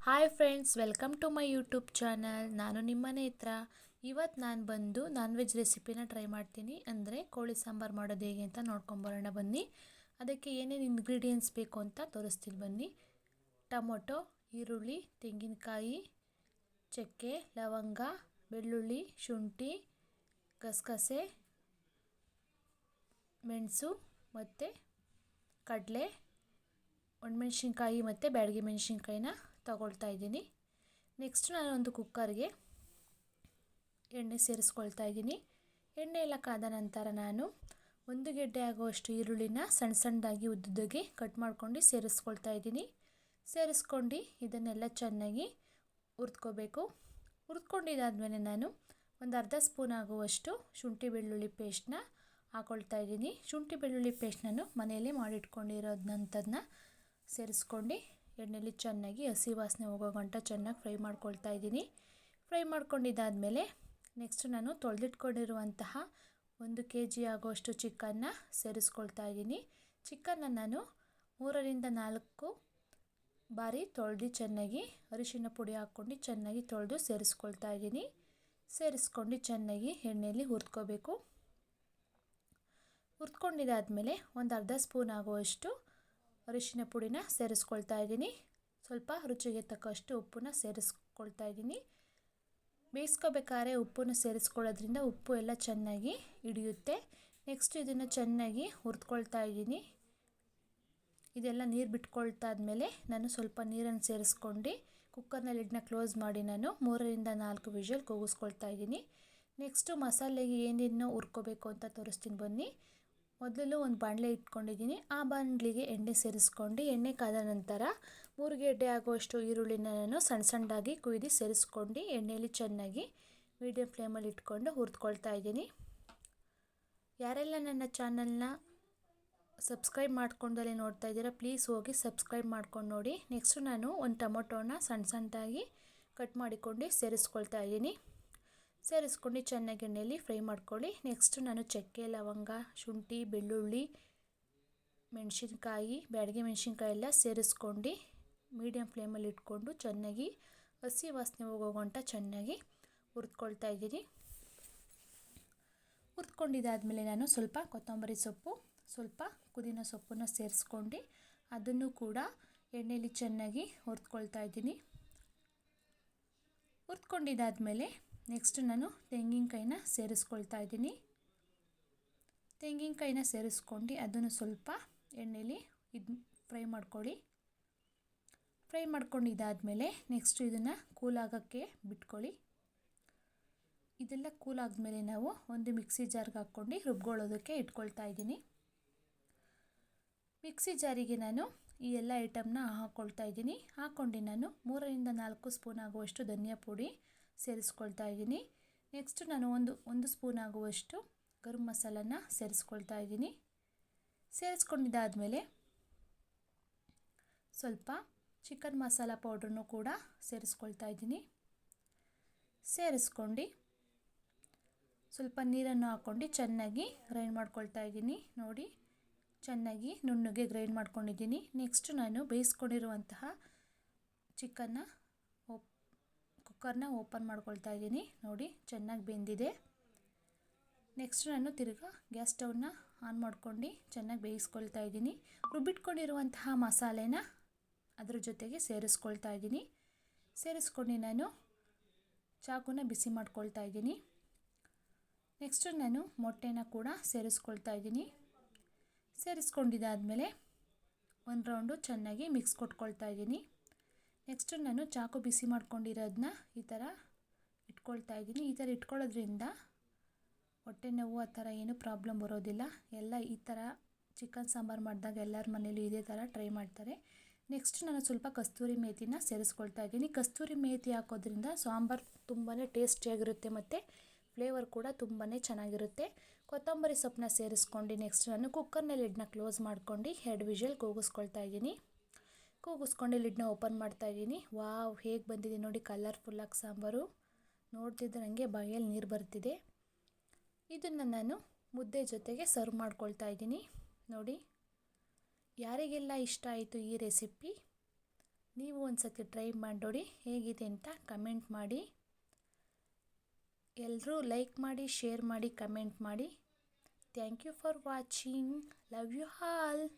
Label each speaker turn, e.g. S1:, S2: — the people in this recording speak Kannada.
S1: Hi friends, welcome to my YouTube channel. ನಾನು ನಿಮ್ಮ ನೇತ್ರ. ಇವತ್ತು ನಾನು ಬಂದು ನಾನ್ ವೆಜ್ ರೆಸಿಪಿನ ಟ್ರೈ ಮಾಡ್ತೀನಿ. ಅಂದರೆ ಕೋಳಿ ಸಾಂಬಾರು ಮಾಡೋದು ಹೇಗೆ ಅಂತ ನೋಡ್ಕೊಂಬರೋಣ ಬನ್ನಿ. ಅದಕ್ಕೆ ಏನೇನು ಇಂಗ್ರೀಡಿಯೆಂಟ್ಸ್ ಬೇಕು ಅಂತ ತೋರಿಸ್ತೀನಿ ಬನ್ನಿ. ಟೊಮೊಟೊ, ಈರುಳ್ಳಿ, ತೆಂಗಿನಕಾಯಿ, ಚಕ್ಕೆ, ಲವಂಗ, ಬೆಳ್ಳುಳ್ಳಿ, ಶುಂಠಿ, ಗಸಗಸೆ, ಮೆಣಸು ಮತ್ತು ಕಡಲೆ, ಒಣಮೆಣ್ಸಿನ್ಕಾಯಿ ಮತ್ತು ಬ್ಯಾಡಗಿ ಮೆಣಸಿನ್ಕಾಯಿನ ತಗೊಳ್ತಾ ಇದ್ದೀನಿ. ನೆಕ್ಸ್ಟ್ ನಾನು ಒಂದು ಕುಕ್ಕರ್ಗೆ ಎಣ್ಣೆ ಸೇರಿಸ್ಕೊಳ್ತಾ ಇದ್ದೀನಿ. ಎಣ್ಣೆ ಎಲ್ಲ ಕಾದ ನಂತರ ನಾನು ಒಂದು ಗೆಡ್ಡೆ ಆಗುವಷ್ಟು ಈರುಳ್ಳಿನ ಸಣ್ಣ ಸಣ್ಣದಾಗಿ ಉದ್ದುದ್ದಾಗಿ ಕಟ್ ಮಾಡ್ಕೊಂಡು ಸೇರಿಸ್ಕೊಳ್ತಾ ಇದ್ದೀನಿ. ಸೇರಿಸ್ಕೊಂಡು ಇದನ್ನೆಲ್ಲ ಚೆನ್ನಾಗಿ ಹುರಿದ್ಕೋಬೇಕು. ಹುರಿದ್ಕೊಂಡಿದ್ದಾದಮೇಲೆ ನಾನು ಒಂದು ಅರ್ಧ ಸ್ಪೂನ್ ಆಗುವಷ್ಟು ಶುಂಠಿ ಬೆಳ್ಳುಳ್ಳಿ ಪೇಸ್ಟ್ನ ಹಾಕ್ಕೊಳ್ತಾ ಇದ್ದೀನಿ. ಶುಂಠಿ ಬೆಳ್ಳುಳ್ಳಿ ಪೇಸ್ಟ್ ನಾನು ಮನೆಯಲ್ಲೇ ಮಾಡಿಟ್ಕೊಂಡಿರೋದಂಥದ್ದನ್ನ ಸೇರಿಸ್ಕೊಂಡು ಎಣ್ಣೆಲಿ ಚೆನ್ನಾಗಿ ಹಸಿ ವಾಸನೆ ಹೋಗೋ ಗಂಟ ಚೆನ್ನಾಗಿ ಫ್ರೈ ಮಾಡ್ಕೊಳ್ತಾ ಇದ್ದೀನಿ. ಫ್ರೈ ಮಾಡ್ಕೊಂಡಿದ್ದಾದಮೇಲೆ ನೆಕ್ಸ್ಟ್ ನಾನು ತೊಳೆದಿಟ್ಕೊಂಡಿರುವಂತಹ 1 kg ಆಗುವಷ್ಟು ಚಿಕನ್ನ ಸೇರಿಸ್ಕೊಳ್ತಾ ಇದ್ದೀನಿ. ಚಿಕನ್ನ ನಾನು 3ರಿಂದ 4 ಬಾರಿ ತೊಳೆದು ಚೆನ್ನಾಗಿ ಅರಿಶಿನ ಪುಡಿ ಹಾಕ್ಕೊಂಡು ಚೆನ್ನಾಗಿ ತೊಳೆದು ಸೇರಿಸ್ಕೊಳ್ತಾ ಇದ್ದೀನಿ. ಸೇರಿಸ್ಕೊಂಡು ಚೆನ್ನಾಗಿ ಎಣ್ಣೆಯಲ್ಲಿ ಹುರಿದ್ಕೋಬೇಕು. ಹುರಿದ್ಕೊಂಡಿದ್ದಾದಮೇಲೆ ಒಂದು ಅರ್ಧ ಸ್ಪೂನ್ ಆಗುವಷ್ಟು ಅರಿಶಿನ ಪುಡಿನ ಸೇರಿಸ್ಕೊಳ್ತಾ ಇದ್ದೀನಿ. ಸ್ವಲ್ಪ ರುಚಿಗೆ ತಕ್ಕಷ್ಟು ಉಪ್ಪನ್ನ ಸೇರಿಸ್ಕೊಳ್ತಾ ಇದ್ದೀನಿ. ಬೇಯಿಸ್ಕೋಬೇಕಾದ್ರೆ ಉಪ್ಪನ್ನು ಸೇರಿಸ್ಕೊಳ್ಳೋದ್ರಿಂದ ಉಪ್ಪು ಎಲ್ಲ ಚೆನ್ನಾಗಿ ಹಿಡಿಯುತ್ತೆ. ನೆಕ್ಸ್ಟ್ ಇದನ್ನು ಚೆನ್ನಾಗಿ ಹುರಿದ್ಕೊಳ್ತಾ ಇದ್ದೀನಿ. ಇದೆಲ್ಲ ನೀರು ಬಿಟ್ಕೊಳ್ತಾ ಆದಮೇಲೆ ನಾನು ಸ್ವಲ್ಪ ನೀರನ್ನು ಸೇರಿಸ್ಕೊಂಡು ಕುಕ್ಕರ್ನ ಲಿಡ್ನ ಕ್ಲೋಸ್ ಮಾಡಿ ನಾನು 3ರಿಂದ 4 ವಿಷಲ್ ಕೂಗಿಸ್ಕೊಳ್ತಾ ಇದ್ದೀನಿ. ನೆಕ್ಸ್ಟು ಮಸಾಲೆಗೆ ಏನೇನು ಹುರ್ಕೋಬೇಕು ಅಂತ ತೋರಿಸ್ತೀನಿ ಬನ್ನಿ. ಮೊದಲು ಒಂದು ಬಾಣಲೆ ಇಟ್ಕೊಂಡಿದ್ದೀನಿ. ಆ ಬಾಣಲಿಗೆ ಎಣ್ಣೆ ಸೇರಿಸ್ಕೊಂಡು ಎಣ್ಣೆ ಕಾದ ನಂತರ 3 ಗೆಡ್ಡೆ ಆಗುವಷ್ಟು ಈರುಳ್ಳಿನ ನಾನು ಸಣ್ಣ ಸಣ್ಣದಾಗಿ ಕುಯ್ದು ಸೇರಿಸ್ಕೊಂಡು ಎಣ್ಣೆಯಲ್ಲಿ ಚೆನ್ನಾಗಿ ಮೀಡಿಯಮ್ ಫ್ಲೇಮಲ್ಲಿ ಇಟ್ಕೊಂಡು ಹುರಿದ್ಕೊಳ್ತಾ ಇದ್ದೀನಿ. ಯಾರೆಲ್ಲ ನನ್ನ ಚಾನಲ್ನ ಸಬ್ಸ್ಕ್ರೈಬ್ ಮಾಡ್ಕೊಂಡಲ್ಲೇ ನೋಡ್ತಾ ಇದ್ದೀರಾ, ಪ್ಲೀಸ್ ಹೋಗಿ ಸಬ್ಸ್ಕ್ರೈಬ್ ಮಾಡ್ಕೊಂಡು ನೋಡಿ. ನೆಕ್ಸ್ಟು ನಾನು ಒಂದು ಟೊಮೊಟೊನ ಸಣ್ಣ ಸಣ್ಣದಾಗಿ ಕಟ್ ಮಾಡಿಕೊಂಡು ಸೇರಿಸ್ಕೊಳ್ತಾ ಇದ್ದೀನಿ. ಸೇರಿಸ್ಕೊಂಡು ಚೆನ್ನಾಗಿ ಎಣ್ಣೆಯಲ್ಲಿ ಫ್ರೈ ಮಾಡ್ಕೊಳ್ಳಿ. ನೆಕ್ಸ್ಟು ನಾನು ಚಕ್ಕೆ, ಲವಂಗ, ಶುಂಠಿ, ಬೆಳ್ಳುಳ್ಳಿ, ಮೆಣಸಿನ್ಕಾಯಿ, ಬ್ಯಾಡಗಿ ಮೆಣಸಿನ್ಕಾಯಿ ಎಲ್ಲ ಸೇರಿಸ್ಕೊಂಡು ಮೀಡಿಯಮ್ ಫ್ಲೇಮಲ್ಲಿ ಇಟ್ಕೊಂಡು ಚೆನ್ನಾಗಿ ಹಸಿ ವಾಸನೆ ಹೋಗೋ ಗಂಟ ಚೆನ್ನಾಗಿ ಹುರಿದ್ಕೊಳ್ತಾ ಇದ್ದೀನಿ. ಹುರಿದ್ಕೊಂಡಿದ್ದಾದಮೇಲೆ ನಾನು ಸ್ವಲ್ಪ ಕೊತ್ತಂಬರಿ ಸೊಪ್ಪು, ಸ್ವಲ್ಪ ಪುದೀನ ಸೊಪ್ಪನ್ನು ಸೇರಿಸ್ಕೊಂಡು ಅದನ್ನು ಕೂಡ ಎಣ್ಣೆಯಲ್ಲಿ ಚೆನ್ನಾಗಿ ಹುರಿದ್ಕೊಳ್ತಾ ಇದ್ದೀನಿ. ಹುರಿದ್ಕೊಂಡಿದ್ದಾದಮೇಲೆ ನೆಕ್ಸ್ಟ್ ನಾನು ತೆಂಗಿನಕಾಯಿನ ಸೇರಿಸ್ಕೊಳ್ತಾ ಇದ್ದೀನಿ. ತೆಂಗಿನಕಾಯಿನ ಸೇರಿಸ್ಕೊಂಡು ಅದನ್ನು ಸ್ವಲ್ಪ ಎಣ್ಣೆಯಲ್ಲಿ ಫ್ರೈ ಮಾಡ್ಕೊಳ್ಳಿ. ಫ್ರೈ ಮಾಡ್ಕೊಂಡಿದ್ದಾದಮೇಲೆ ನೆಕ್ಸ್ಟ್ ಇದನ್ನು ಕೂಲಾಗೋಕ್ಕೆ ಬಿಟ್ಕೊಳ್ಳಿ. ಇದೆಲ್ಲ ಕೂಲ್ ಆದಮೇಲೆ ನಾವು ಒಂದು ಮಿಕ್ಸಿ ಜಾರ್ಗೆ ಹಾಕ್ಕೊಂಡು ರುಬ್ಕೊಳ್ಳೋದಕ್ಕೆ ಇಟ್ಕೊಳ್ತಾ ಇದ್ದೀನಿ. ಮಿಕ್ಸಿ ಜಾರಿಗೆ ನಾನು ಈ ಎಲ್ಲ ಐಟಮ್ನ ಹಾಕ್ಕೊಳ್ತಾ ಇದ್ದೀನಿ. ಹಾಕ್ಕೊಂಡು ನಾನು 3ರಿಂದ 4 ಸ್ಪೂನ್ ಆಗುವಷ್ಟು ಧನಿಯಾ ಪುಡಿ ಸೇರಿಸ್ಕೊಳ್ತಾ ಇದ್ದೀನಿ. ನೆಕ್ಸ್ಟ್ ನಾನು ಒಂದು ಸ್ಪೂನ್ ಆಗುವಷ್ಟು ಗರಂ ಮಸಾಲನ ಸೇರಿಸ್ಕೊಳ್ತಾ ಇದ್ದೀನಿ. ಸೇರಿಸ್ಕೊಂಡಿದ್ದಾದಮೇಲೆ ಸ್ವಲ್ಪ ಚಿಕನ್ ಮಸಾಲ ಪೌಡ್ರನ್ನು ಕೂಡ ಸೇರಿಸ್ಕೊಳ್ತಾ ಇದ್ದೀನಿ. ಸೇರಿಸ್ಕೊಂಡು ಸ್ವಲ್ಪ ನೀರನ್ನು ಹಾಕ್ಕೊಂಡು ಚೆನ್ನಾಗಿ ಗ್ರೈಂಡ್ ಮಾಡ್ಕೊಳ್ತಾ ಇದ್ದೀನಿ. ನೋಡಿ, ಚೆನ್ನಾಗಿ ನುಣ್ಣಗೆ ಗ್ರೈಂಡ್ ಮಾಡ್ಕೊಂಡಿದ್ದೀನಿ. ನೆಕ್ಸ್ಟ್ ನಾನು ಬೇಯಿಸ್ಕೊಂಡಿರುವಂತಹ ಚಿಕನ್ನ ಕುಕ್ಕರ್ನ ಓಪನ್ ಮಾಡ್ಕೊಳ್ತಾ ಇದ್ದೀನಿ. ನೋಡಿ, ಚೆನ್ನಾಗಿ ಬೆಂದಿದೆ. ನೆಕ್ಸ್ಟ್ ನಾನು ತಿರ್ಗಾ ಗ್ಯಾಸ್ ಸ್ಟವ್ನ ಆನ್ ಮಾಡ್ಕೊಂಡು ಚೆನ್ನಾಗಿ ಬೇಯಿಸ್ಕೊಳ್ತಾ ಇದ್ದೀನಿ. ರುಬ್ಬಿಟ್ಕೊಂಡಿರುವಂತಹ ಮಸಾಲೆನ ಅದ್ರ ಜೊತೆಗೆ ಸೇರಿಸ್ಕೊಳ್ತಾ ಇದ್ದೀನಿ. ಸೇರಿಸ್ಕೊಂಡು ನಾನು ಚಾಕುನ ಬಿಸಿ ಮಾಡ್ಕೊಳ್ತಾ ಇದ್ದೀನಿ. ನೆಕ್ಸ್ಟ್ ನಾನು ಮೊಟ್ಟೆನ ಕೂಡ ಸೇರಿಸ್ಕೊಳ್ತಾ ಇದ್ದೀನಿ. ಸೇರಿಸ್ಕೊಂಡಿದ್ದಾದಮೇಲೆ ಒಂದು ರೌಂಡು ಚೆನ್ನಾಗಿ ಮಿಕ್ಸ್ ಕೊಟ್ಕೊಳ್ತಾ ಇದ್ದೀನಿ. ನೆಕ್ಸ್ಟ್ ನಾನು ಚಾಕು ಬಿಸಿ ಮಾಡ್ಕೊಂಡಿರೋದನ್ನ ಈ ಥರ ಇಟ್ಕೊಳ್ತಾ ಇದ್ದೀನಿ. ಈ ಥರ ಇಟ್ಕೊಳ್ಳೋದ್ರಿಂದ ಹೊಟ್ಟೆ ನೋವು ಆ ಥರ ಏನೂ ಪ್ರಾಬ್ಲಮ್ ಬರೋದಿಲ್ಲ. ಎಲ್ಲ ಈ ಥರ ಚಿಕನ್ ಸಾಂಬಾರು ಮಾಡಿದಾಗ ಎಲ್ಲರ ಮನೇಲೂ ಇದೇ ಥರ ಟ್ರೈ ಮಾಡ್ತಾರೆ. ನೆಕ್ಸ್ಟ್ ನಾನು ಸ್ವಲ್ಪ ಕಸ್ತೂರಿ ಮೇಥಿನ ಸೇರಿಸ್ಕೊಳ್ತಾ ಇದ್ದೀನಿ. ಕಸ್ತೂರಿ ಮೇಥಿ ಹಾಕೋದ್ರಿಂದ ಸಾಂಬಾರು ತುಂಬಾ ಟೇಸ್ಟಿಯಾಗಿರುತ್ತೆ ಮತ್ತು ಫ್ಲೇವರ್ ಕೂಡ ತುಂಬಾ ಚೆನ್ನಾಗಿರುತ್ತೆ. ಕೊತ್ತಂಬರಿ ಸೊಪ್ಪನ್ನ ಸೇರಿಸ್ಕೊಂಡು ನೆಕ್ಸ್ಟ್ ನಾನು ಕುಕ್ಕರ್ನ ಲಿಡ್ನ ಕ್ಲೋಸ್ ಮಾಡ್ಕೊಂಡು 2 ವಿಷಲ್ ಕೂಗಿಸ್ಕೊಳ್ತಾ ಇದ್ದೀನಿ. ಕೂಗಿಸ್ಕೊಂಡು ಲಿಡ್ನ ಓಪನ್ ಮಾಡ್ತಾ ಇದ್ದೀನಿ. ವಾವ್, ಹೇಗೆ ಬಂದಿದೆ ನೋಡಿ ಕಲರ್ಫುಲ್ಲಾಗಿ ಸಾಂಬಾರು. ನೋಡ್ತಿದ್ರೆ ನನಗೆ ಬಾಯಲ್ಲಿ ನೀರು ಬರ್ತಿದೆ. ಇದನ್ನು ನಾನು ಮುದ್ದೆ ಜೊತೆಗೆ ಸರ್ವ್ ಮಾಡ್ಕೊಳ್ತಾ ಇದ್ದೀನಿ. ನೋಡಿ, ಯಾರಿಗೆಲ್ಲ ಇಷ್ಟ ಆಯಿತು ಈ ರೆಸಿಪಿ ನೀವು ಒಂದು ಸತಿ ಟ್ರೈ ಮಾಡಿ ನೋಡಿ ಹೇಗಿದೆ ಅಂತ ಕಮೆಂಟ್ ಮಾಡಿ. ಎಲ್ಲರೂ ಲೈಕ್ ಮಾಡಿ, ಶೇರ್ ಮಾಡಿ, ಕಮೆಂಟ್ ಮಾಡಿ. Thank you for watching. Love you all.